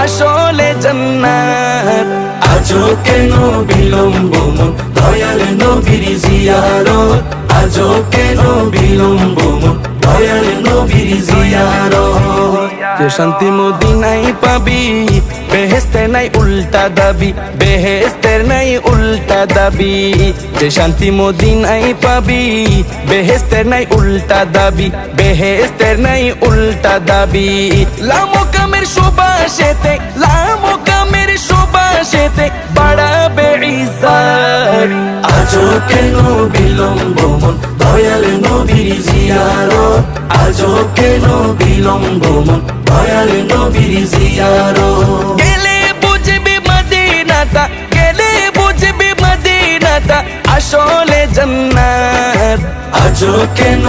আসলে জান্নাত। আজও কেন বিলম্ব মন দয়াল নবীর জিয়ারত, আজও কেন বিলম্ব মন দয়াল নবীর জিয়ারত। যে শান্তি মদিনায় পাবি, বেহেশতে নাই উল্টা দাবি, বেহেশতের নাই উল্টা দাবি। যে শান্তি মদিনায় পাবি, বেহেশতের নাই উল্টা দাবি, বেহেশতের নাই উল্টা দাবি। লামকামের সুবাসেতে, লামকামের সুবাসেতে বাড়াবে ইজ্জত। আজও কেন বিলম্ব মন দয়াল নবীর জিয়ারত, আজও কেন বিলম্ব মন দয়াল নবীর জিয়ারত। গেলে বুঝবি মদিনাটা, গেলে বুঝবি মদিনাটা আসলে জান্নাত। আজও কেন